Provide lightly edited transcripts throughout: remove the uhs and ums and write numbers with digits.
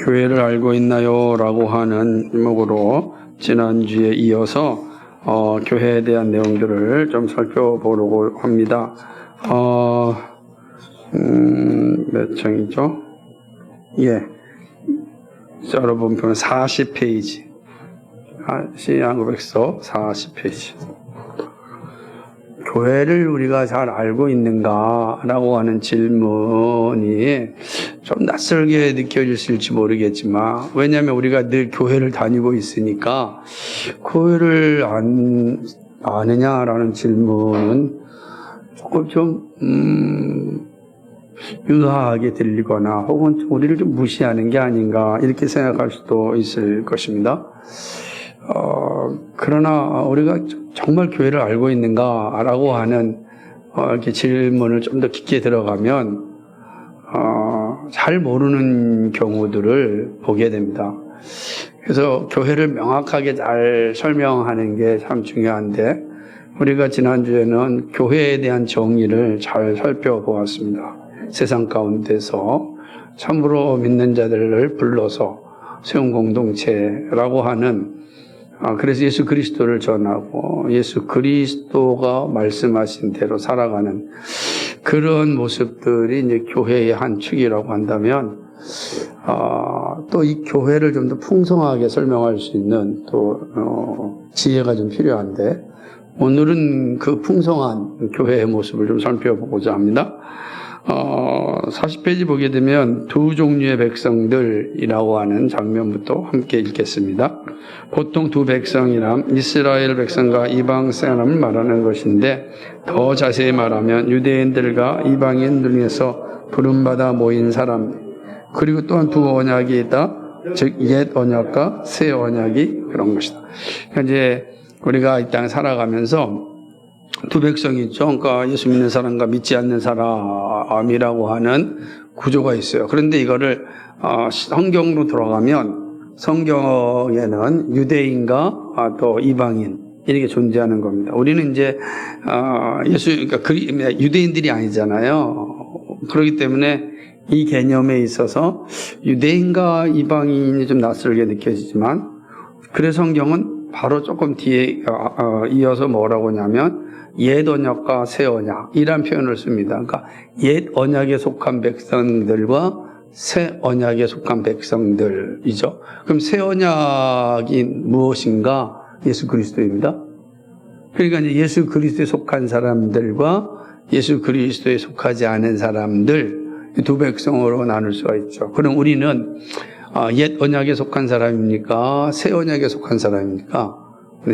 교회를 알고 있나요? 라고 하는 제목으로 지난주에 이어서 교회에 대한 내용들을 좀 살펴보려고 합니다. 몇 장이죠? 예. 여러분 보면 40페이지. 신약고백서 40페이지. 교회를 우리가 잘 알고 있는가라고 하는 질문이 좀 낯설게 느껴질지 모르겠지만, 왜냐하면 우리가 늘 교회를 다니고 있으니까 교회를 아느냐라는 질문은 조금 좀 유하하게 들리거나 혹은 우리를 좀 무시하는 게 아닌가 이렇게 생각할 수도 있을 것입니다. 그러나 우리가 정말 교회를 알고 있는가라고 하는 이렇게 질문을 좀 더 깊게 들어가면 잘 모르는 경우들을 보게 됩니다. 그래서 교회를 명확하게 잘 설명하는 게 참 중요한데, 우리가 지난주에는 교회에 대한 정의를 잘 살펴보았습니다. 세상 가운데서 참으로 믿는 자들을 불러서 세운 공동체라고 하는, 그래서 예수 그리스도를 전하고 예수 그리스도가 말씀하신 대로 살아가는 그런 모습들이 이제 교회의 한 축이라고 한다면, 또 이 교회를 좀 더 풍성하게 설명할 수 있는 또 지혜가 좀 필요한데, 오늘은 그 풍성한 교회의 모습을 좀 살펴보고자 합니다. 40페이지 보게 되면 두 종류의 백성들이라고 하는 장면부터 함께 읽겠습니다. 보통 두 백성이란 이스라엘 백성과 이방 사람을 말하는 것인데, 더 자세히 말하면 유대인들과 이방인 중에서 부름받아 모인 사람, 그리고 또한 두 언약이 있다. 즉 옛 언약과 새 언약이 그런 것이다. 이제 우리가 이 땅에 살아가면서 두 백성이 있죠. 그러니까 예수 믿는 사람과 믿지 않는 사람이라고 하는 구조가 있어요. 그런데 이거를 성경으로 들어가면 성경에는 유대인과 또 이방인 이렇게 존재하는 겁니다. 우리는 이제 그러니까 유대인들이 아니잖아요. 그렇기 때문에 이 개념에 있어서 유대인과 이방인이 좀 낯설게 느껴지지만, 그래서 성경은 바로 조금 뒤에 이어서 뭐라고 하냐면 옛 언약과 새 언약이란 표현을 씁니다. 그러니까 옛 언약에 속한 백성들과 새 언약에 속한 백성들이죠. 그럼 새 언약이 무엇인가? 예수 그리스도입니다. 그러니까 이제 예수 그리스도에 속한 사람들과 예수 그리스도에 속하지 않은 사람들, 두 백성으로 나눌 수가 있죠. 그럼 우리는 옛 언약에 속한 사람입니까? 새 언약에 속한 사람입니까?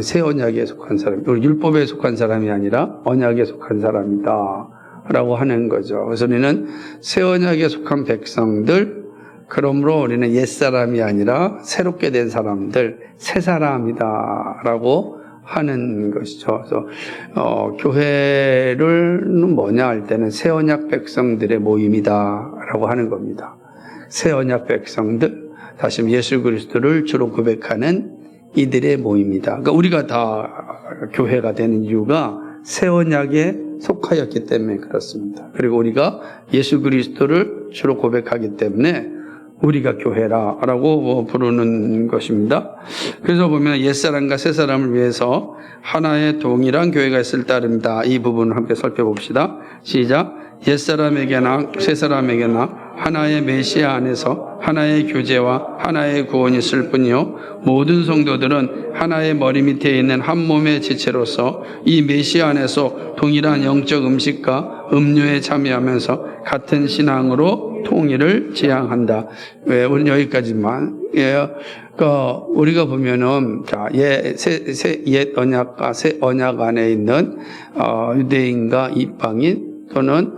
새 언약에 속한 사람, 우리 율법에 속한 사람이 아니라 언약에 속한 사람이다 라고 하는 거죠. 그래서 우리는 새 언약에 속한 백성들, 그러므로 우리는 옛 사람이 아니라 새롭게 된 사람들, 새 사람이다 라고 하는 것이죠. 그래서 교회는 뭐냐 할 때는 새 언약 백성들의 모임이다 라고 하는 겁니다. 새 언약 백성들, 다시 예수 그리스도를 주로 고백하는 이들의 모임이다. 그러니까 우리가 다 교회가 되는 이유가 새 언약에 속하였기 때문에 그렇습니다. 그리고 우리가 예수 그리스도를 주로 고백하기 때문에 우리가 교회라고 부르는 것입니다. 그래서 보면 옛사람과 새사람을 위해서 하나의 동일한 교회가 있을 따름이다. 이 부분을 함께 살펴봅시다. 시작. 옛사람에게나 새사람에게나 하나의 메시아 안에서 하나의 교제와 하나의 구원이 있을 뿐이요, 모든 성도들은 하나의 머리 밑에 있는 한 몸의 지체로서 이 메시아 안에서 동일한 영적 음식과 음료에 참여하면서 같은 신앙으로 통일을 지향한다. 왜 우리는 여기까지만. 우리가 보면은 옛 언약과 새 언약 안에 있는 유대인과 이방인 또는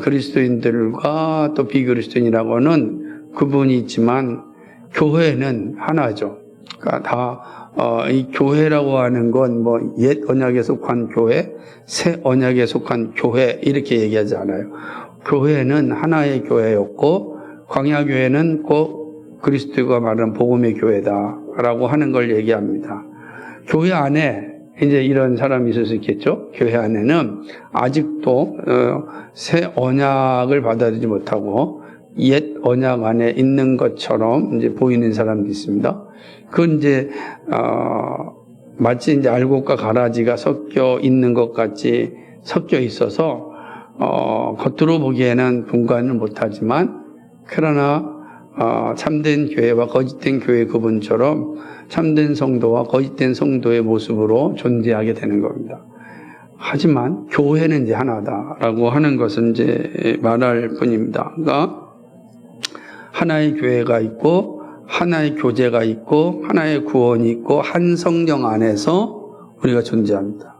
그리스도인들과 또 비그리스도인이라고는 구분이 있지만, 교회는 하나죠. 그러니까 이 교회라고 하는 건 옛 언약에 속한 교회, 새 언약에 속한 교회 이렇게 얘기하지 않아요. 교회는 하나의 교회였고, 광야교회는 곧 그리스도가 말하는 복음의 교회다라고 하는 걸 얘기합니다. 교회 안에 이제 이런 사람이 있을 수 있겠죠. 교회 안에는 아직도 새 언약을 받아들이지 못하고 옛 언약 안에 있는 것처럼 이제 보이는 사람도 있습니다. 그건 이제 마치 이제 알곡과 가라지가 섞여 있는 것 같이 섞여 있어서 겉으로 보기에는 분간을 못하지만, 그러나 참된 교회와 거짓된 교회 구분처럼 참된 성도와 거짓된 성도의 모습으로 존재하게 되는 겁니다. 하지만 교회는 이제 하나다라고 하는 것은 이제 말할 뿐입니다. 그러니까 하나의 교회가 있고 하나의 교제가 있고 하나의 구원이 있고 한 성령 안에서 우리가 존재합니다.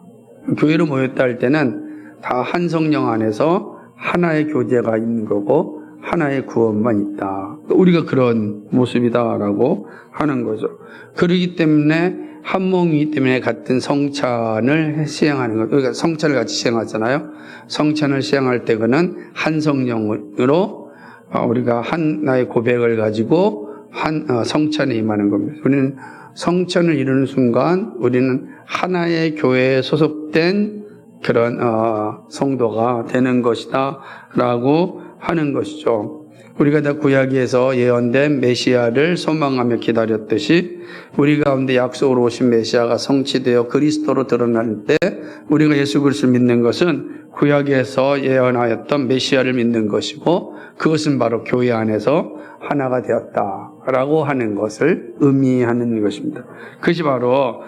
교회로 모였다 할 때는 다 한 성령 안에서 하나의 교제가 있는 거고 하나의 구원만 있다. 우리가 그런 모습이다라고 하는 거죠. 그렇기 때문에 한 몸이기 때문에 같은 성찬을 시행하는 것. 그러니까 성찬을 같이 시행하잖아요. 성찬을 시행할 때 그는 한 성령으로 우리가 하나의 고백을 가지고 성찬에 임하는 겁니다. 우리는 성찬을 이루는 순간 우리는 하나의 교회에 소속된 그런 성도가 되는 것이다 라고 하는 것이죠. 우리가 다 구약에서 예언된 메시아를 소망하며 기다렸듯이 우리 가운데 약속으로 오신 메시아가 성취되어 그리스도로 드러날 때 우리가 예수 그리스도를 믿는 것은 구약에서 예언하였던 메시아를 믿는 것이고, 그것은 바로 교회 안에서 하나가 되었다라고 하는 것을 의미하는 것입니다. 그것이 바로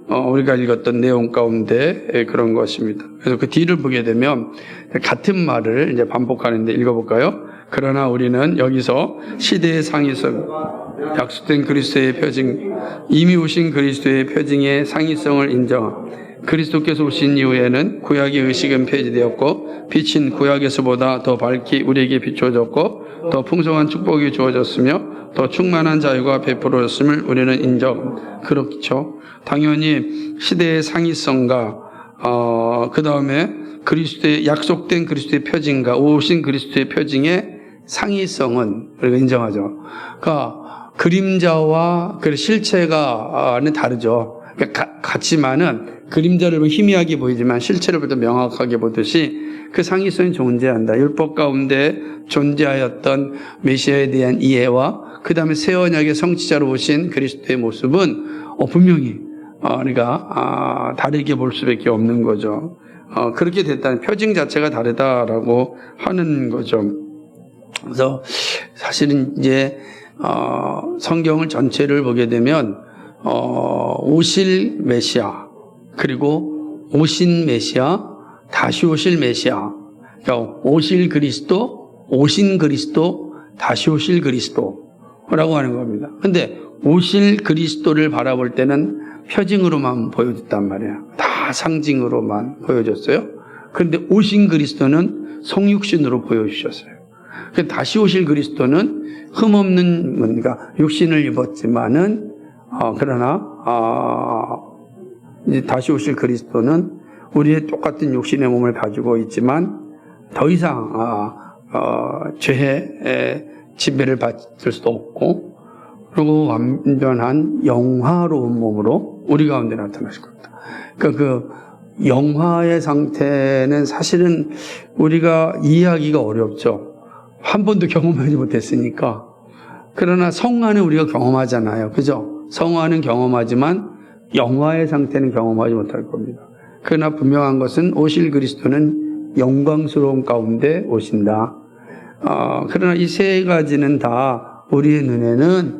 우리가 읽었던 내용 가운데 그런 것입니다. 그래서 그 뒤를 보게 되면 같은 말을 이제 반복하는데 읽어볼까요? 그러나 우리는 여기서 시대의 상이성, 약속된 그리스도의 표징, 이미 오신 그리스도의 표징의 상이성을 인정함. 그리스도께서 오신 이후에는 구약의 의식은 폐지되었고 빛인 구약에서보다 더 밝게 우리에게 비추어졌고 더 풍성한 축복이 주어졌으며 더 충만한 자유가 베풀어졌음을 우리는 인정. 그렇죠. 당연히 시대의 상이성과 그 다음에 그리스도의 약속된 그리스도의 표징과 오신 그리스도의 표징의 상이성은 우리가 인정하죠. 그러니까 그림자와 실체가는 다르죠. 그러니까 같지만은 그림자를 보면 희미하게 보이지만 실체를 볼 때 명확하게 보듯이 그 상이성이 존재한다. 율법 가운데 존재하였던 메시아에 대한 이해와 그 다음에 새 언약의 성취자로 오신 그리스도의 모습은 분명히 우리가 다르게 볼 수밖에 없는 거죠. 그렇게 됐다는 표징 자체가 다르다라고 하는 거죠. 그래서 사실은 이제 성경을 전체를 보게 되면 오실 메시아, 그리고 오신 메시아, 다시 오실 메시아, 그러니까 오실 그리스도, 오신 그리스도, 다시 오실 그리스도라고 하는 겁니다. 근데 오실 그리스도를 바라볼 때는 표징으로만 보여줬단 말이에요. 다 상징으로만 보여줬어요. 그런데 오신 그리스도는 성육신으로 보여주셨어요. 다시 오실 그리스도는 흠없는, 그러니까 육신을 입었지만은 그러나 이제 다시 오실 그리스도는 우리의 똑같은 육신의 몸을 가지고 있지만 더 이상 죄의 지배를 받을 수도 없고, 그리고 완전한 영화로운 몸으로 우리 가운데 나타나실 겁니다. 그러니까 그 영화의 상태는 사실은 우리가 이해하기가 어렵죠. 한 번도 경험하지 못했으니까. 그러나 성화는 우리가 경험하잖아요. 그죠? 성화는 경험하지만 영화의 상태는 경험하지 못할 겁니다. 그러나 분명한 것은 오실 그리스도는 영광스러운 가운데 오신다. 그러나 이 세 가지는 다 우리의 눈에는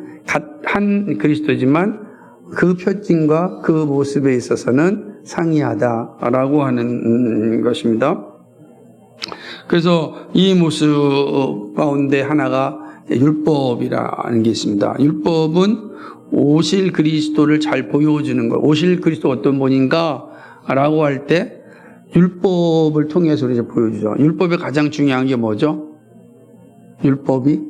한 그리스도지만 그 표징과 그 모습에 있어서는 상이하다라고 하는 것입니다. 그래서 이 모습 가운데 하나가 율법이라는 게 있습니다. 율법은 오실 그리스도를 잘 보여주는 거예요. 오실 그리스도 어떤 분인가 라고 할 때 율법을 통해서 이제 보여주죠. 율법의 가장 중요한 게 뭐죠? 율법이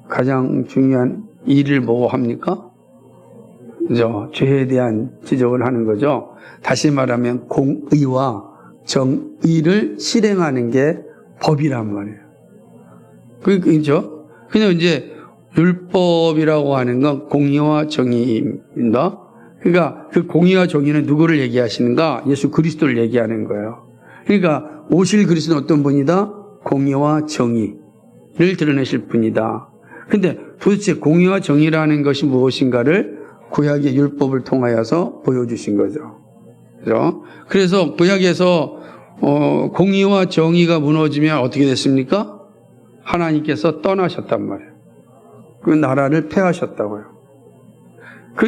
가장 중요한 일을 뭐 합니까? 그죠? 죄에 대한 지적을 하는 거죠. 다시 말하면 공의와 정의를 실행하는 게 법이란 말이에요. 그죠? 그냥 이제 율법이라고 하는 건 공의와 정의입니다. 그러니까 그 공의와 정의는 누구를 얘기하시는가? 예수 그리스도를 얘기하는 거예요. 그러니까 오실 그리스도는 어떤 분이다? 공의와 정의를 드러내실 분이다. 근데 도대체 공의와 정의라는 것이 무엇인가를 구약의 율법을 통하여서 보여주신 거죠. 그죠? 그래서 구약에서 공의와 정의가 무너지면 어떻게 됐습니까? 하나님께서 떠나셨단 말이에요. 그 나라를 폐하셨다고요.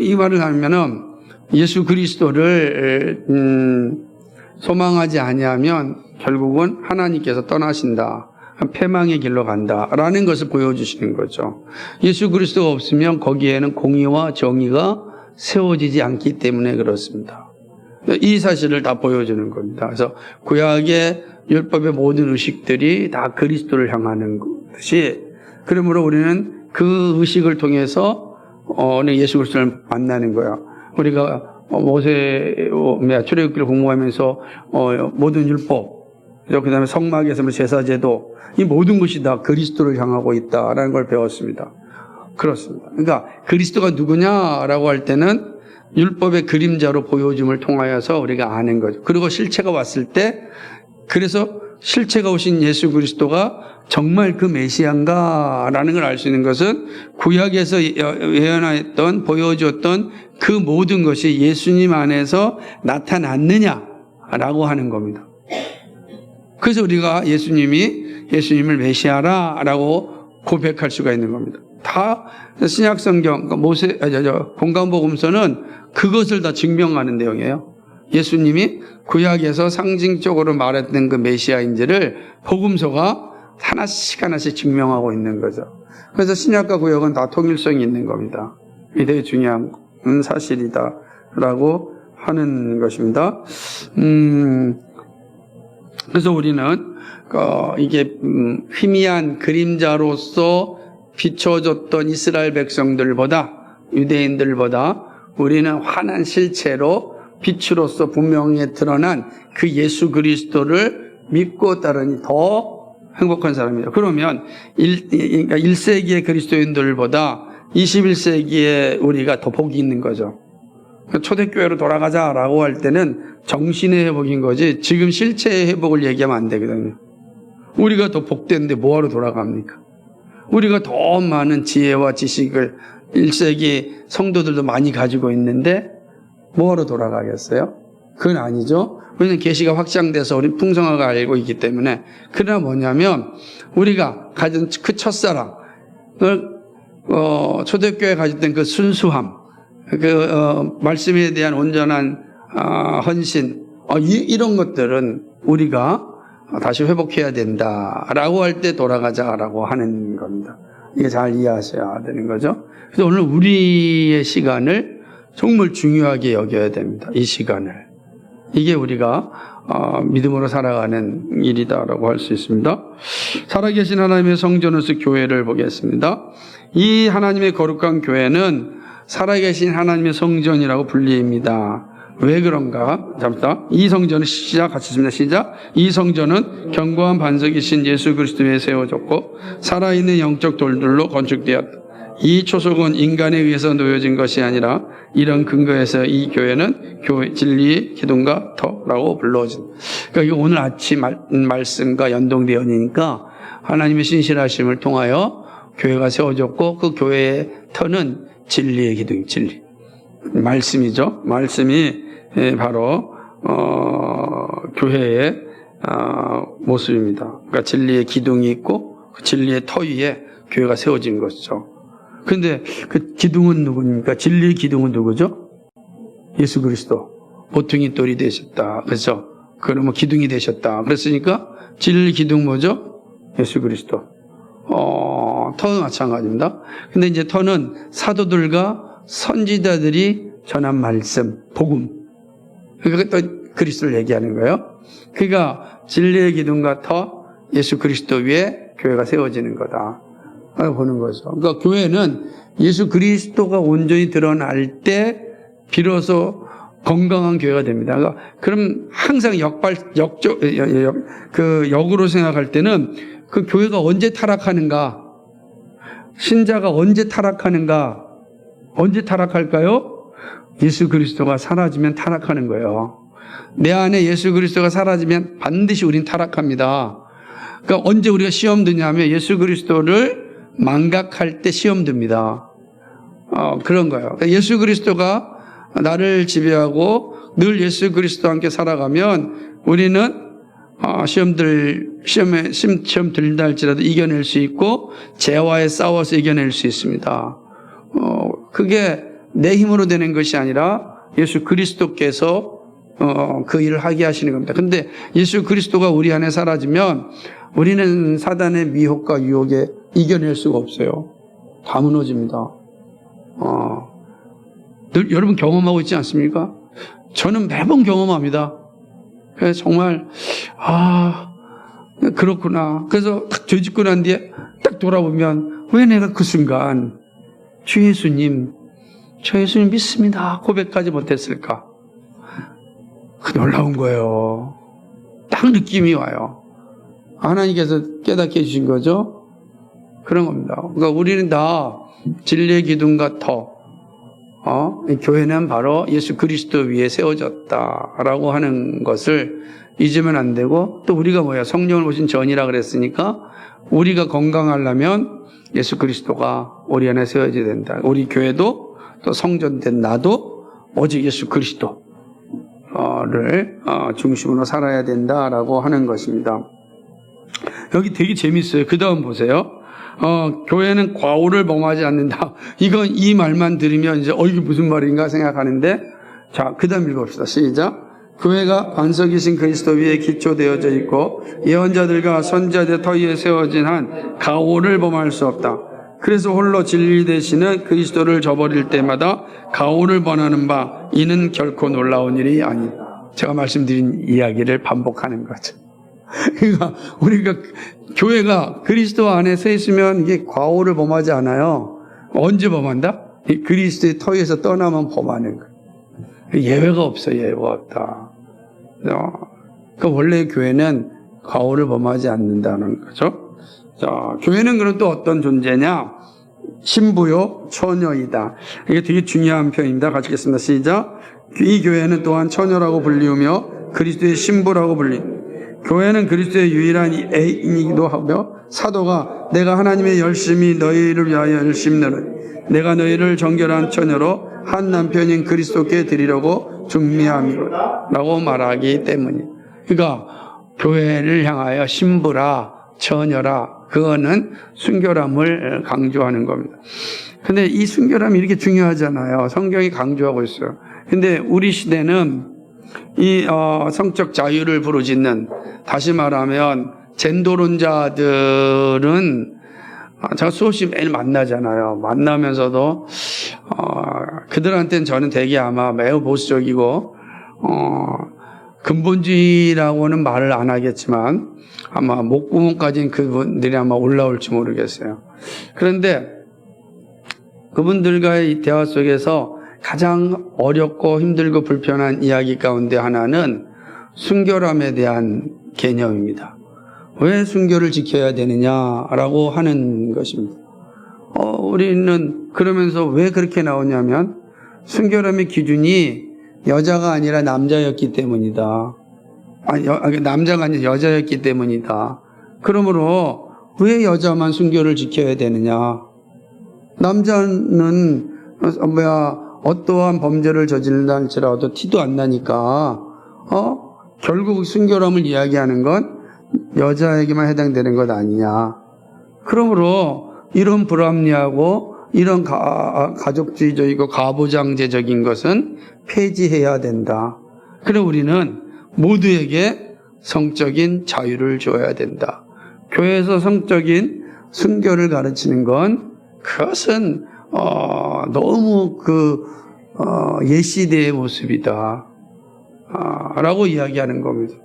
이 말을 하면은 예수 그리스도를 소망하지 아니하면 결국은 하나님께서 떠나신다. 패망의 길로 간다라는 것을 보여주시는 거죠. 예수 그리스도가 없으면 거기에는 공의와 정의가 세워지지 않기 때문에 그렇습니다. 이 사실을 다 보여주는 겁니다. 그래서 구약의 율법의 모든 의식들이 다 그리스도를 향하는 것이, 그러므로 우리는 그 의식을 통해서 예수 그리스도를 만나는 거야. 우리가 출애굽기를 공부하면서 모든 율법, 그 다음에 성막에서 제사제도, 이 모든 것이 다 그리스도를 향하고 있다라는 걸 배웠습니다. 그렇습니다. 그러니까 그리스도가 누구냐라고 할 때는 율법의 그림자로 보여줌을 통하여서 우리가 아는 거죠. 그리고 실체가 왔을 때, 그래서 실체가 오신 예수 그리스도가 정말 그 메시아인가라는 걸 알 수 있는 것은 구약에서 예언했던, 보여주었던 그 모든 것이 예수님 안에서 나타났느냐라고 하는 겁니다. 그래서 우리가 예수님을 메시아라라고 고백할 수가 있는 겁니다. 다 신약성경, 공간복음서는 그것을 다 증명하는 내용이에요. 예수님이 구약에서 상징적으로 말했던 그 메시아인지를 복음서가 하나씩 증명하고 있는 거죠. 그래서 신약과 구약은 다 통일성이 있는 겁니다. 이 되게 중요한 사실이다라고 하는 것입니다. 그래서 우리는 이게 희미한 그림자로서 비춰졌던 이스라엘 백성들보다, 유대인들보다 우리는 환한 실체로 빛으로서 분명히 드러난 그 예수 그리스도를 믿고 따르니 더 행복한 사람이죠. 그러면 1세기의 그리스도인들보다 21세기에 우리가 더 복이 있는 거죠. 초대교회로 돌아가자라고 할 때는 정신의 회복인 거지 지금 실체의 회복을 얘기하면 안 되거든요. 우리가 더 복된데 뭐하러 돌아갑니까? 우리가 더 많은 지혜와 지식을 1세기 성도들도 많이 가지고 있는데 뭐하러 돌아가겠어요? 그건 아니죠. 왜냐하면 계시가 확장돼서 우리 풍성하게 알고 있기 때문에. 그러나 뭐냐면 우리가 가진 그 첫사랑, 초대교회에 가졌던 그 순수함, 말씀에 대한 온전한 헌신, 이런 것들은 우리가 다시 회복해야 된다라고 할 때 돌아가자라고 하는 겁니다. 이게 잘 이해하셔야 되는 거죠. 그래서 오늘 우리의 시간을 정말 중요하게 여겨야 됩니다. 이 시간을. 이게 우리가 믿음으로 살아가는 일이다라고 할 수 있습니다. 살아계신 하나님의 성전으로서 교회를 보겠습니다. 이 하나님의 거룩한 교회는 살아계신 하나님의 성전이라고 불립니다. 왜 그런가? 잠시만. 이 성전은 같이 있습니다. 시작. 이 성전은 견고한 반석이신 예수 그리스도 위에 세워졌고 살아있는 영적 돌들로 건축되었다. 이 초석은 인간에 의해서 놓여진 것이 아니라 이런 근거에서 이 교회는 진리의 기둥과 터라고 불러진. 그러니까 이거 오늘 아침 말씀과 연동되어니까 하나님의 신실하심을 통하여 교회가 세워졌고 그 교회의 터는 진리의 기둥, 진리. 말씀이죠. 말씀이 바로 교회의 모습입니다. 그러니까 진리의 기둥이 있고 그 진리의 터 위에 교회가 세워진 것이죠. 그런데 그 기둥은 누구입니까? 진리의 기둥은 누구죠? 예수 그리스도. 모퉁이 돌이 되셨다. 그렇죠? 그러면 기둥이 되셨다. 그랬으니까 진리 기둥 뭐죠? 예수 그리스도. 터는 마찬가지입니다. 근데 이제 터는 사도들과 선지자들이 전한 말씀, 복음. 그러니까 또 그리스도를 얘기하는 거예요. 그러니까 진리의 기둥과 터, 예수 그리스도 위에 교회가 세워지는 거다. 보는 거죠. 그러니까 교회는 예수 그리스도가 온전히 드러날 때 비로소 건강한 교회가 됩니다. 그러니까 그럼 항상 역으로 생각할 때는 그 교회가 언제 타락하는가? 신자가 언제 타락하는가? 언제 타락할까요? 예수 그리스도가 사라지면 타락하는 거예요. 내 안에 예수 그리스도가 사라지면 반드시 우린 타락합니다. 그러니까 언제 우리가 시험 드냐면 예수 그리스도를 망각할 때 시험 듭니다. 그런 거예요. 그러니까 예수 그리스도가 나를 지배하고 늘 예수 그리스도와 함께 살아가면 우리는 시험 들다 할지라도 이겨낼 수 있고 죄와의 싸워서 이겨낼 수 있습니다. 그게 내 힘으로 되는 것이 아니라 예수 그리스도께서 그 일을 하게 하시는 겁니다. 근데 예수 그리스도가 우리 안에 사라지면 우리는 사단의 미혹과 유혹에 이겨낼 수가 없어요. 다 무너집니다. 늘 여러분 경험하고 있지 않습니까? 저는 매번 경험합니다. 그래서 정말 그렇구나. 그래서 딱 죄짓고 난 뒤에 딱 돌아보면 왜 내가 그 순간 주 예수님, 저 예수님 믿습니다 고백하지 못했을까? 놀라운 거예요. 딱 느낌이 와요. 하나님께서 깨닫게 해주신 거죠. 그런 겁니다. 그러니까 우리는 다 진리의 기둥 같아. 교회는 바로 예수 그리스도 위에 세워졌다라고 하는 것을 잊으면 안 되고, 또 우리가 뭐야? 성령을 오신 전이라 그랬으니까 우리가 건강하려면 예수 그리스도가 우리 안에 세워져야 된다. 우리 교회도 또 성전된 나도 오직 예수 그리스도를 중심으로 살아야 된다라고 하는 것입니다. 여기 되게 재밌어요. 그 다음 보세요. 교회는 과오를 범하지 않는다. 이 말만 들으면 이제 이게 무슨 말인가 생각하는데, 자, 그 다음 읽어봅시다. 시작. 교회가 반석이신 그리스도 위에 기초되어져 있고 예언자들과 선지자들 터위에 세워진 한 가오를 범할 수 없다. 그래서 홀로 진리 되시는 그리스도를 저버릴 때마다 가오를 범하는 바 이는 결코 놀라운 일이 아니다. 제가 말씀드린 이야기를 반복하는 거죠. 그러니까 우리가 교회가 그리스도 안에 서 있으면 이게 과오를 범하지 않아요. 언제 범한다? 그리스도의 터위에서 떠나면 범하는 거예요. 예외가 없어요. 예외가 없다. 그러니까 원래 교회는 과오를 범하지 않는다는 거죠. 자, 교회는 그럼 또 어떤 존재냐? 신부요, 처녀이다. 이게 되게 중요한 표현입니다. 같이 읽겠습니다. 시작. 이 교회는 또한 처녀라고 불리우며 그리스도의 신부라고 불린다. 교회는 그리스도의 유일한 애인이기도 하며 사도가 내가 하나님의 열심히 너희를 위하여 열심히 너를 내가 너희를 정결한 처녀로 한 남편인 그리스도께 드리려고 중미함이로다 라고 말하기 때문이에요. 그러니까 교회를 향하여 신부라 처녀라, 그거는 순결함을 강조하는 겁니다. 근데 이 순결함이 이렇게 중요하잖아요. 성경이 강조하고 있어요. 근데 우리 시대는 이 성적 자유를 부르짖는, 다시 말하면 젠도론자들은 제가 수없이 매일 만나잖아요. 만나면서도 그들한테는 저는 되게 아마 매우 보수적이고 근본주의라고는 말을 안 하겠지만 아마 목구멍까지는 그분들이 아마 올라올지 모르겠어요. 그런데 그분들과의 이 대화 속에서 가장 어렵고 힘들고 불편한 이야기 가운데 하나는 순결함에 대한 개념입니다. 왜 순결을 지켜야 되느냐라고 하는 것입니다. 우리는 그러면서 왜 그렇게 나오냐면 순결함의 기준이 여자가 아니라 남자였기 때문이다. 남자가 아니라 여자였기 때문이다. 그러므로 왜 여자만 순결을 지켜야 되느냐? 남자는 어떠한 범죄를 저지른다 할지라도 티도 안 나니까 결국 순결함을 이야기하는 건 여자에게만 해당되는 것 아니냐. 그러므로 이런 불합리하고 이런 가족주의적이고 가부장제적인 것은 폐지해야 된다. 그래 우리는 모두에게 성적인 자유를 줘야 된다. 교회에서 성적인 순결을 가르치는 건 그것은 너무 옛시대의 모습이다 라고 이야기하는 겁니다.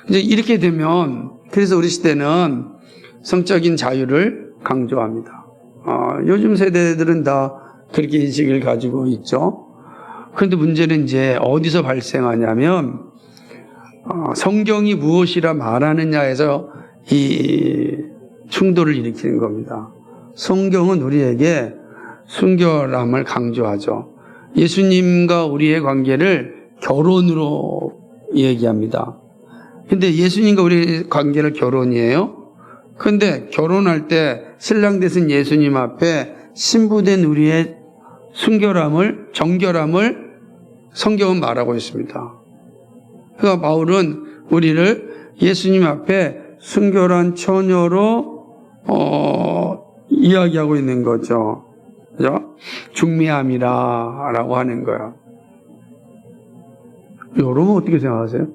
이제 이렇게 되면 그래서 우리 시대는 성적인 자유를 강조합니다. 요즘 세대들은 다 그렇게 인식을 가지고 있죠. 그런데 문제는 이제 어디서 발생하냐면 성경이 무엇이라 말하느냐에서 이 충돌을 일으키는 겁니다. 성경은 우리에게 순결함을 강조하죠. 예수님과 우리의 관계를 결혼으로 얘기합니다. 근데 예수님과 우리 관계를 결혼이에요. 근데 결혼할 때 신랑 되신 예수님 앞에 신부된 우리의 정결함을 성경은 말하고 있습니다. 그러니까 바울은 우리를 예수님 앞에 순결한 처녀로 이야기하고 있는 거죠. 그죠? 중미함이라고 하는 거야. 여러분 어떻게 생각하세요?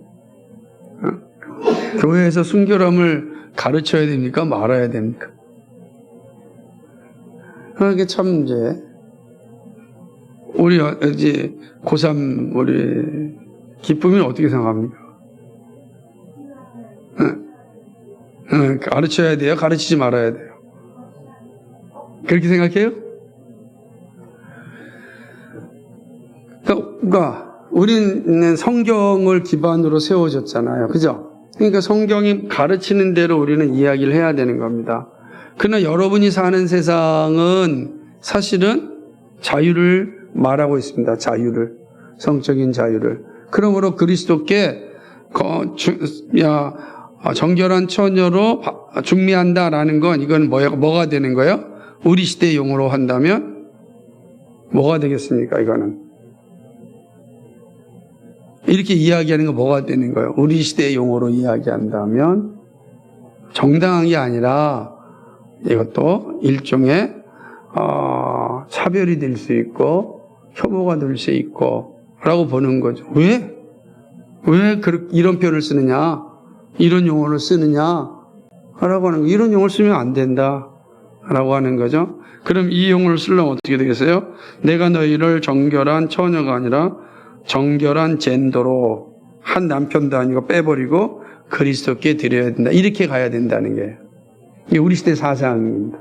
교회에서 순결함을 가르쳐야 됩니까? 말아야 됩니까? 그게 참 이제 우리 이제 고3 우리 기쁨이 어떻게 생각합니까? 가르쳐야 돼요? 가르치지 말아야 돼요? 그렇게 생각해요? 그러니까 우리는 성경을 기반으로 세워졌잖아요. 그죠? 그러니까 성경이 가르치는 대로 우리는 이야기를 해야 되는 겁니다. 그러나 여러분이 사는 세상은 사실은 자유를 말하고 있습니다. 성적인 자유를. 그러므로 그리스도께 정결한 처녀로 중미한다라는 건 이건 뭐가 되는 거예요? 우리 시대의 용어로 한다면 뭐가 되겠습니까? 이거는 이렇게 이야기하는 거 뭐가 되는 거예요? 우리 시대의 용어로 이야기한다면 정당한 게 아니라 이것도 일종의 차별이 될 수 있고 혐오가 될 수 있고 라고 보는 거죠. 왜 이런 표현을 쓰느냐? 이런 용어를 쓰느냐? 라고 하는 거. 이런 용어를 쓰면 안 된다 라고 하는 거죠. 그럼 이 용어를 쓰려면 어떻게 되겠어요? 내가 너희를 정결한 처녀가 아니라 정결한 젠더로 한 남편도 아니고 빼버리고 그리스도께 드려야 된다. 이렇게 가야 된다는 게 이게 우리 시대 사상입니다.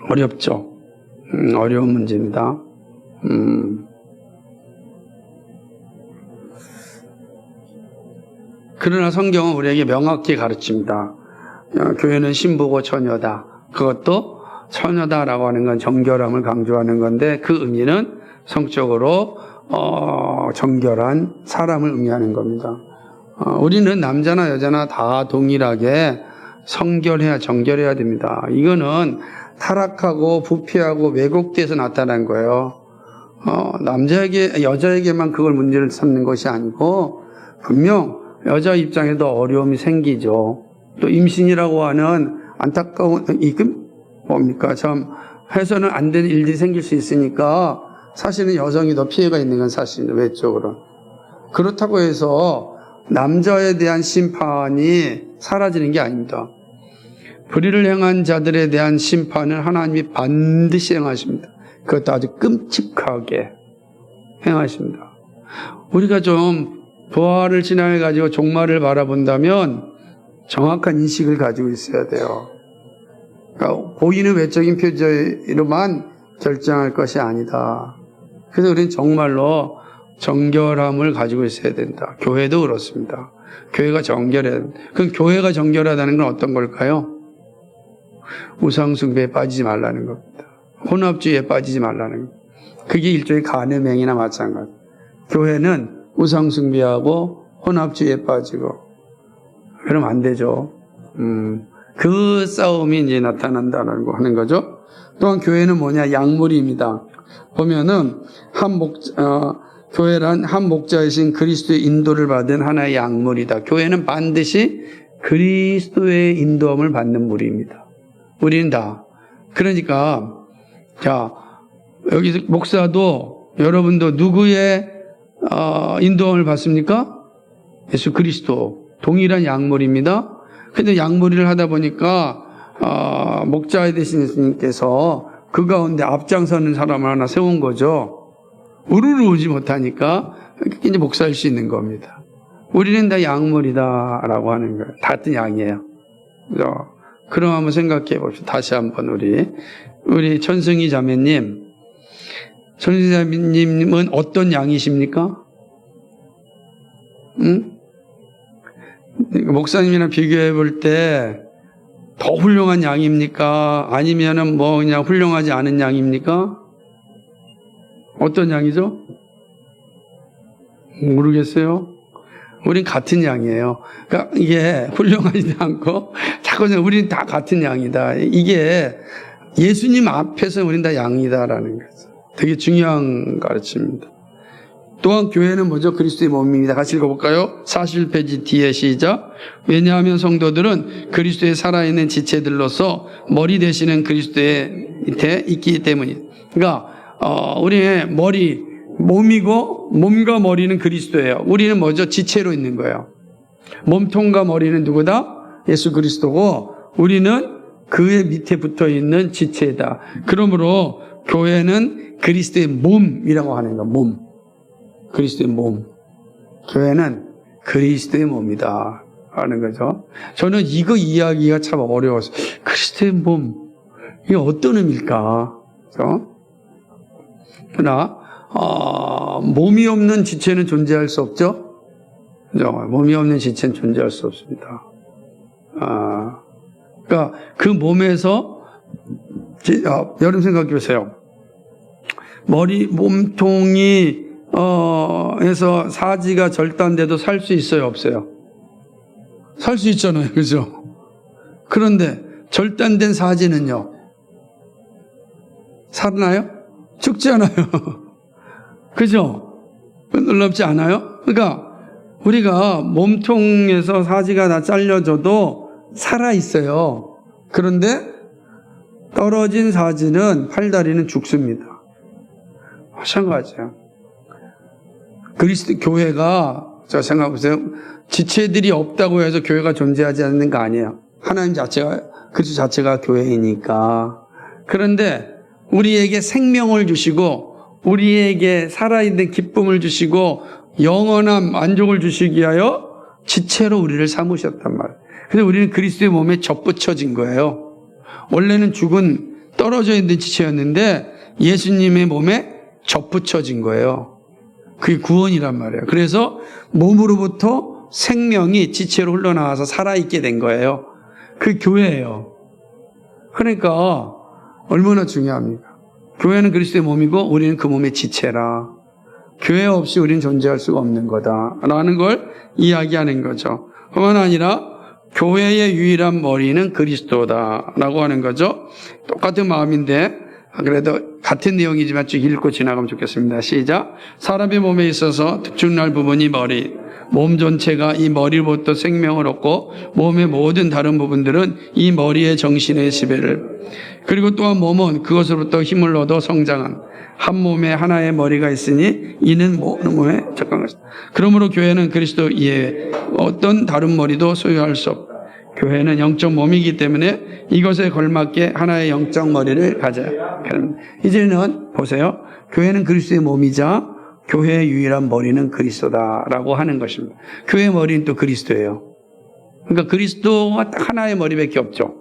어렵죠. 어려운 문제입니다. 그러나 성경은 우리에게 명확히 가르칩니다. 교회는 신부고 처녀다. 그것도 처녀다라고 하는 건 정결함을 강조하는 건데 그 의미는 성적으로 정결한 사람을 의미하는 겁니다. 우리는 남자나 여자나 다 동일하게 정결해야 됩니다. 이거는 타락하고 부패하고 왜곡돼서 나타난 거예요. 여자에게만 그걸 문제를 삼는 것이 아니고 분명 여자 입장에도 어려움이 생기죠. 또 임신이라고 하는 안타까운 뭡니까? 참 해서는 안 되는 일들이 생길 수 있으니까 사실은 여성이 더 피해가 있는 건 사실입니다. 외적으로. 그렇다고 해서 남자에 대한 심판이 사라지는 게 아닙니다. 불의를 행한 자들에 대한 심판을 하나님이 반드시 행하십니다. 그것도 아주 끔찍하게 행하십니다. 우리가 좀 부활을 지나가지고 종말을 바라본다면 정확한 인식을 가지고 있어야 돼요. 그러니까 보이는 외적인 표정으로만 결정할 것이 아니다. 그래서 우리는 정말로 정결함을 가지고 있어야 된다. 교회도 그렇습니다. 교회가 정결해야 된다. 그럼 교회가 정결하다는 건 어떤 걸까요? 우상숭배에 빠지지 말라는 겁니다. 혼합주의에 빠지지 말라는 겁니다. 그게 일종의 간음행위나 마찬가지. 교회는 우상숭배하고 혼합주의에 빠지고 그러면 안 되죠. 그 싸움이 이제 나타난다는 거 하는 거죠. 또한 교회는 뭐냐? 약물입니다. 보면은 교회란 한 목자이신 그리스도의 인도를 받은 하나의 약물이다. 교회는 반드시 그리스도의 인도함을 받는 무리입니다. 우리는 다. 그러니까 여기 목사도 여러분도 누구의 인도함을 받습니까? 예수 그리스도. 동일한 약물입니다. 근데 약물을 하다 보니까 목자 되신 예수님께서 그 가운데 앞장서는 사람을 하나 세운 거죠. 우르르 오지 못하니까 이제 목사일 수 있는 겁니다. 우리는 다 약물이다라고 하는 거예요. 같은 양이에요. 그럼 한번 생각해 봅시다. 다시 한번 우리 천승희 자매님, 천승희 자매님은 어떤 양이십니까? 목사님이랑 비교해 볼 때 더 훌륭한 양입니까? 아니면은 그냥 훌륭하지 않은 양입니까? 어떤 양이죠? 모르겠어요. 우린 같은 양이에요. 그러니까 이게 훌륭하지도 않고 자꾸 우린 다 같은 양이다. 이게 예수님 앞에서 우린 다 양이다라는 거죠. 되게 중요한 가르침입니다. 또한 교회는 먼저 그리스도의 몸입니다. 같이 읽어볼까요? 41페이지 뒤에 시작. 왜냐하면 성도들은 그리스도의 살아있는 지체들로서 머리 되시는 그리스도의 밑에 있기 때문이에요. 그러니까 우리의 머리, 몸이고 몸과 머리는 그리스도예요. 우리는 먼저 지체로 있는 거예요. 몸통과 머리는 누구다? 예수 그리스도고 우리는 그의 밑에 붙어 있는 지체다. 그러므로 교회는 그리스도의 몸이라고 하는 거예요. 몸. 그리스도의 몸. 교회는 그리스도의 몸이다 하는 거죠. 저는 이거 이야기가 참 어려워서 그리스도의 몸 이게 어떤 의미일까? 그렇죠? 그러나 몸이 없는 지체는 존재할 수 없죠. 그렇죠? 몸이 없는 지체는 존재할 수 없습니다. 그러니까 그 몸에서 여러분 생각해 보세요. 머리 몸통이 에서 사지가 절단돼도 살 수 있어요, 없어요? 살 수 있잖아요, 그죠? 그런데 절단된 사지는요, 살아나요? 죽지 않아요. 그죠? 놀랍지 않아요? 그러니까 우리가 몸통에서 사지가 다 잘려져도 살아 있어요. 그런데 떨어진 사지는 팔다리는 죽습니다. 마찬가지예요. 그리스도 교회가 저 생각해보세요. 지체들이 없다고 해서 교회가 존재하지 않는 거 아니에요. 하나님 자체가 그리스도 자체가 교회이니까. 그런데 우리에게 생명을 주시고 우리에게 살아있는 기쁨을 주시고 영원한 만족을 주시기 위하여 지체로 우리를 삼으셨단 말이에요. 그래서 우리는 그리스도의 몸에 접붙여진 거예요. 원래는 죽은 떨어져 있는 지체였는데 예수님의 몸에 접붙여진 거예요. 그게 구원이란 말이에요. 그래서 몸으로부터 생명이 지체로 흘러나와서 살아있게 된 거예요. 그게 교회예요. 그러니까 얼마나 중요합니까? 교회는 그리스도의 몸이고 우리는 그 몸의 지체라. 교회 없이 우리는 존재할 수가 없는 거다라는 걸 이야기하는 거죠. 뿐만 아니라 교회의 유일한 머리는 그리스도다라고 하는 거죠. 똑같은 마음인데 그래도 같은 내용이지만 쭉 읽고 지나가면 좋겠습니다. 시작. 사람의 몸에 있어서 특출날 부분이 머리, 몸 전체가 이 머리로부터 생명을 얻고 몸의 모든 다른 부분들은 이 머리의 정신의 지배를, 그리고 또한 몸은 그것으로부터 힘을 얻어 성장한 한 몸에 하나의 머리가 있으니 이는 모든 몸에 적합한 것이다. 그러므로 교회는 그리스도 이외에 어떤 다른 머리도 소유할 수 없다. 교회는 영적 몸이기 때문에 이것에 걸맞게 하나의 영적 머리를 가져야 합니다. 이제는 보세요. 교회는 그리스도의 몸이자 교회의 유일한 머리는 그리스도다라고 하는 것입니다. 교회의 머리는 또 그리스도예요. 그러니까 그리스도가 딱 하나의 머리밖에 없죠.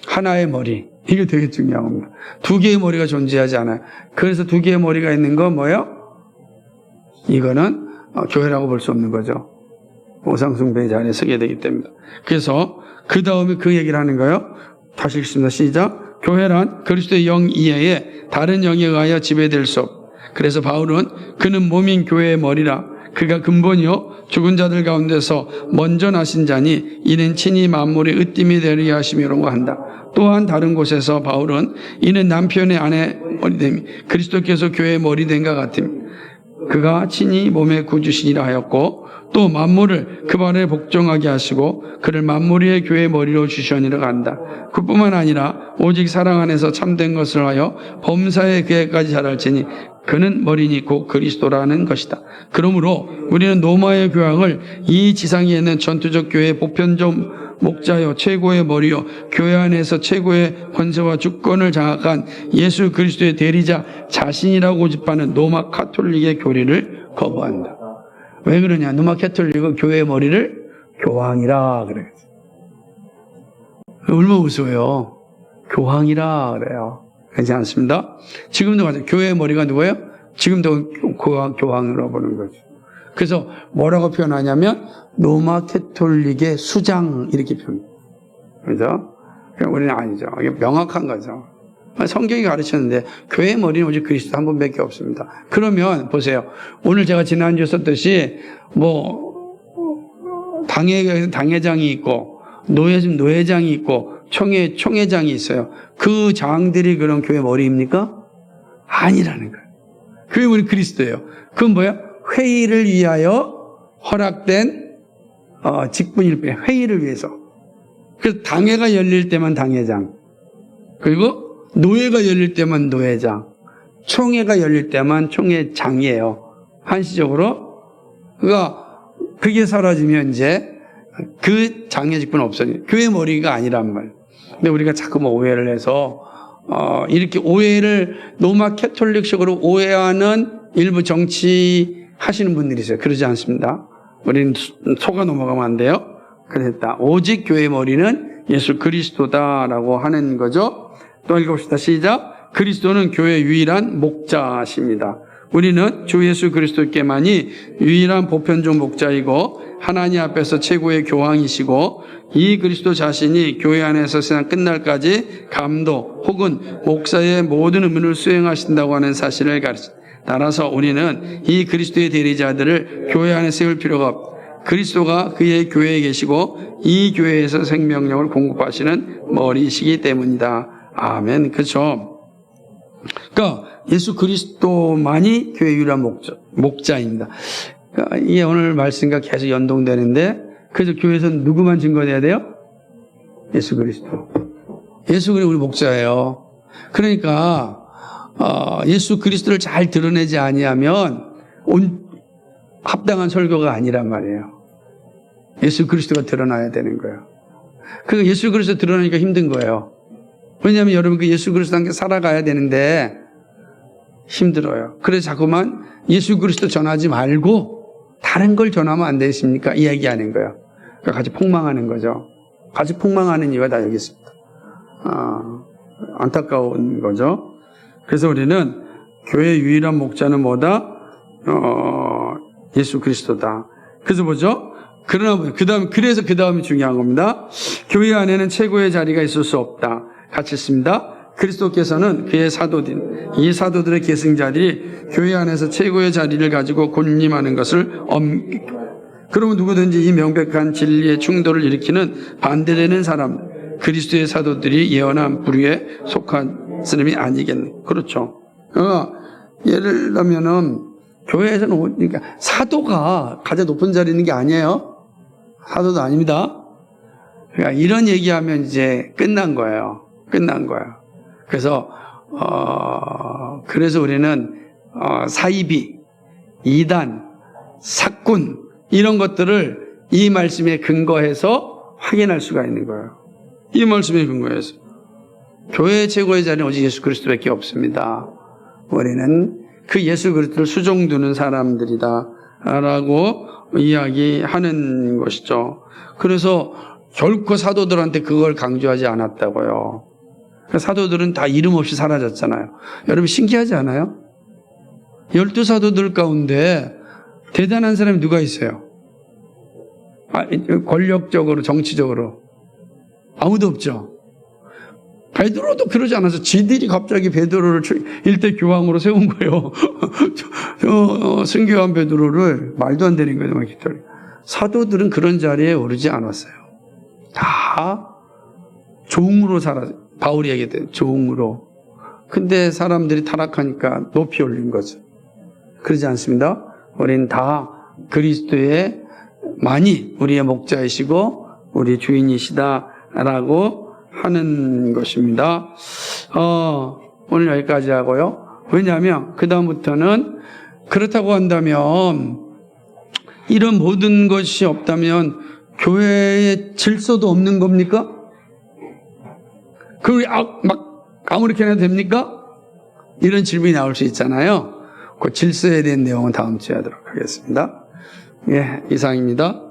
하나의 머리. 이게 되게 중요한 겁니다. 두 개의 머리가 존재하지 않아요. 그래서 두 개의 머리가 있는 건 뭐예요? 이거는 교회라고 볼 수 없는 거죠. 우상숭배의 자리에 서게 되기 때문에. 그래서 그 다음에 그 얘기를 하는 거예요. 다시 읽습니다. 시작. 교회란 그리스도의 영 이외에 다른 영에 의하여 지배될 수 없다. 그래서 바울은 그는 몸인 교회의 머리라. 그가 근본이요 죽은 자들 가운데서 먼저 나신 자니 이는 친히 만물의 으뜸이 되리라 하심이라고 한다. 또한 다른 곳에서 바울은 이는 남편의 아내 머리됨이 그리스도께서 교회의 머리됨과 같음이 그가 친히 몸의 구주시니라 하였고 또 만물을 그 발에 복종하게 하시고 그를 만물 위의 교회의 머리로 주시니라 한다. 그뿐만 아니라 오직 사랑 안에서 참된 것을 하여 범사의 계획까지 자랄지니 그는 머리니 곧 그리스도라는 것이다. 그러므로 우리는 로마의 교황을 이 지상에 있는 전투적 교회의 보편적 목자요 최고의 머리요 교회 안에서 최고의 권세와 주권을 장악한 예수 그리스도의 대리자 자신이라고 고집하는 로마 카톨릭의 교리를 거부한다. 왜 그러냐? 로마 카톨릭은 교회의 머리를 교황이라 그래요. 얼마나 우스워요. 교황이라 그래요. 그렇지 않습니다. 지금도 맞아요. 교회의 머리가 누구예요? 지금도 교황으로 보는 거죠. 그래서 뭐라고 표현하냐면 로마 카톨릭의 수장 이렇게 표현해요. 그죠? 우리는 아니죠. 이게 명확한 거죠. 성경이 가르쳤는데 교회의 머리는 오직 그리스도 한 분밖에 없습니다. 그러면 보세요. 오늘 제가 지난주에 썼듯이 당회에서 당회장이 있고, 노회는 노회장이 있고, 총회장이 있어요. 그 장들이 그런 교회 머리입니까? 아니라는 거예요. 그게 우리 그리스도예요. 그건 뭐야? 회의를 위하여 허락된 직분일 뿐이에요. 회의를 위해서. 그래서 당회가 열릴 때만 당회장, 그리고 노회가 열릴 때만 노회장, 총회가 열릴 때만 총회장이에요. 한시적으로. 그러니까 그게 사라지면 이제 그 장례 직분은 없어져요. 교회 머리가 아니란 말. 근데 우리가 자꾸 뭐 오해를 해서 이렇게 오해를 로마 캐톨릭식으로 오해하는 일부 정치 하시는 분들이 있어요. 그러지 않습니다. 우리는 속아 넘어가면 안 돼요. 그랬다. 오직 교회 머리는 예수 그리스도다라고 하는 거죠. 또 읽어봅시다. 시작. 그리스도는 교회의 유일한 목자십니다. 우리는 주 예수 그리스도께만이 유일한 보편적 목자이고 하나님 앞에서 최고의 교황이시고 이 그리스도 자신이 교회 안에서 세상 끝날까지 감독 혹은 목사의 모든 의무를 수행하신다고 하는 사실을 가르칩니다. 따라서 우리는 이 그리스도의 대리자들을 교회 안에 세울 필요가 없다. 그리스도가 그의 교회에 계시고 이 교회에서 생명력을 공급하시는 머리이시기 때문이다. 아멘. 그렇죠? 그러니까 예수 그리스도만이 교회 유일한 목자입니다. 그러니까 이게 오늘 말씀과 계속 연동되는데, 그래서 교회에서는 누구만 증거해야 돼요? 예수 그리스도. 예수 그리스도 우리 목자예요. 그러니까 예수 그리스도를 잘 드러내지 아니하면 합당한 설교가 아니란 말이에요. 예수 그리스도가 드러나야 되는 거예요. 그러니까 예수 그리스도 드러나니까 힘든 거예요. 왜냐하면 여러분 그 예수 그리스도와 함께 살아가야 되는데 힘들어요. 그래서 자꾸만 예수 그리스도 전하지 말고 다른 걸 전하면 안 되십니까? 이야기하는 거예요. 그러니까 같이 폭망하는 거죠. 같이 폭망하는 이유가 다 여기 있습니다. 안타까운 거죠. 그래서 우리는 교회의 유일한 목자는 뭐다? 예수 그리스도다. 그래서 뭐죠? 그러나 그래서 그 다음이 중요한 겁니다. 교회 안에는 최고의 자리가 있을 수 없다. 같이 있습니다. 그리스도께서는 그의 사도들, 이 사도들의 계승자들이 교회 안에서 최고의 자리를 가지고 군림하는 것을 그러면 누구든지 이 명백한 진리의 충돌을 일으키는 반대되는 사람, 그리스도의 사도들이 예언한 부류에 속한 사람이 아니겠네. 그렇죠. 예를 들면은 교회에서는 그러니까 사도가 가장 높은 자리에 있는 게 아니에요. 사도도 아닙니다. 그러니까 이런 얘기하면 이제 끝난 거예요. 끝난 거야. 그래서 우리는 사이비, 이단, 사꾼 이런 것들을 이 말씀에 근거해서 확인할 수가 있는 거예요. 이 말씀에 근거해서 교회의 최고의 자리는 오직 예수 그리스도밖에 없습니다. 우리는 그 예수 그리스도를 수종두는 사람들이다라고 이야기하는 것이죠. 그래서 결코 사도들한테 그걸 강조하지 않았다고요. 사도들은 다 이름 없이 사라졌잖아요. 여러분 신기하지 않아요? 12사도들 가운데 대단한 사람이 누가 있어요? 권력적으로, 정치적으로. 아무도 없죠. 베드로도 그러지 않아서 지들이 갑자기 베드로를 일대 교황으로 세운 거예요. 승교한 베드로를 말도 안 되는 거예요. 사도들은 그런 자리에 오르지 않았어요. 다 종으로 살았어요. 바울이 얘기했대요. 종으로. 근데 사람들이 타락하니까 높이 올린 거죠. 그러지 않습니다. 우리는 다 그리스도의 만이 우리의 목자이시고 우리 주인이시다라고 하는 것입니다. 오늘 여기까지 하고요. 왜냐하면 그 다음부터는 그렇다고 한다면 이런 모든 것이 없다면 교회의 질서도 없는 겁니까? 그게 막 아무렇게나 해도 됩니까? 이런 질문이 나올 수 있잖아요. 그 질서에 대한 내용은 다음 주에 하도록 하겠습니다. 예, 이상입니다.